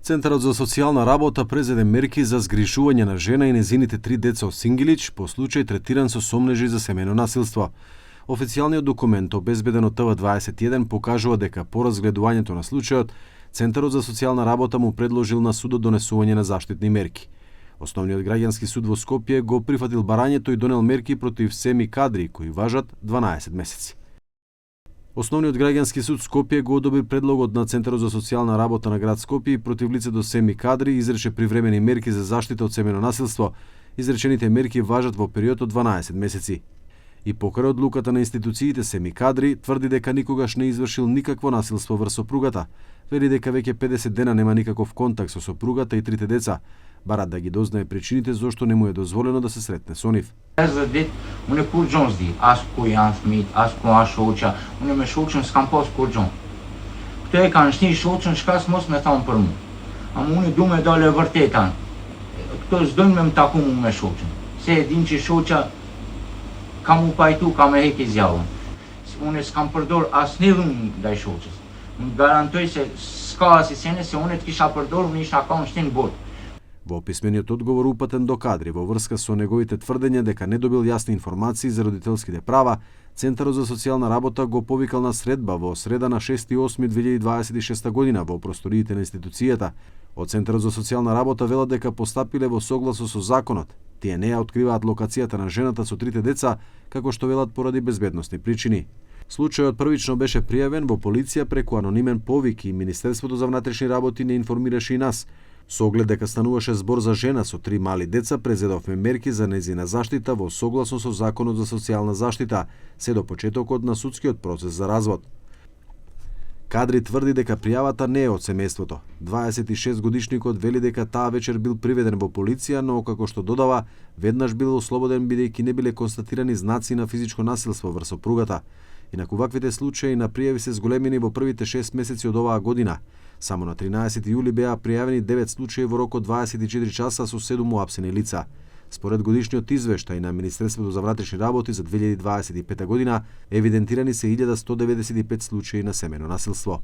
Центарот за социјална работа презеде мерки за згрижување на жена и незините 3 деца од Сингилич по случај третиран со сомнежи за семејно насилство. Официјалниот документ обезбеден од ТВ21 покажува дека по разгледувањето на случајот, Центарот за социјална работа му предложил на судот донесување на заштитни мерки. Основниот граѓански суд во Скопје го прифатил барањето и донел мерки против Семи Кадри, кои важат 12 месеци. Основниот граѓански суд Скопје го одобри предлогот на Центарот за социјална работа на град Скопје и против лицето Семи Кадри и изрече привремени мерки за заштита од семејно насилство. Изречените мерки важат во период од 12 месеци. И покрај одлуката на институциите, Семи Кадри тврди дека никогаш не извршил никакво насилство врз сопругата. Вели дека веќе 50 дена нема никаков контакт со сопругата и 3 деца. Барат да ги дознае причините зошто не му е дозволено да се сретне со нив. Unë kur gjon s'di, as ku janë fëmijët, as ku a shoqja, unë me shoqën s'kam pas kur gjon. Këto e kanë shni shoqën shkas mos me thonë për mu. Ama unë du me dale vërtetan. Këto s'dojnë me më taku mu me shoqën. Se e din që shoqja ka mu pajtu, ka me heki zjavën. Unë s'kam përdor as një dhunë ndaj shoqës. Unë garantoj se s'ka asisene se unë t'kisha përdor, unë isha ka në shtinë botë. Во писмениот одговор упатен до Кадри во врска со неговите тврдења дека не добил јасни информации за родителските права, Центарот за социјална работа го повикал на средба во среда на 6.8.2026 година во просториите на институцијата. Од Центарот за социјална работа велат дека постапиле во согласно со законот. Тие не ја откриваат локацијата на жената со 3 деца, како што велат поради безбедносни причини. Случајот првично беше пријавен во полиција преку анонимен повик и Министерството за внатрешни работи не информираше и нас. Со оглед дека стануваше збор за жена со 3 мали деца, презедовме мерки за нејзина заштита во согласно со Законот за социјална заштита, се до почетокот на судскиот процес за развод. Кадри тврди дека пријавата не е од семејството. 26-годишникот вели дека таа вечер бил приведен во полиција, но како што додава, веднаш бил ослободен бидејќи не биле констатирани знаци на физичко насилство врз сопругата. Инаку ваквите случаи на пријави се зголемени во првите 6 месеци од оваа година. Само на 13 јули беа пријавени 9 случаи во рок од 24 часа со 7 уапсени лица. Според годишниот извештај на Министерството за внатрешни работи за 2025 година, евидентирани се 1195 случаи на семејно насилство.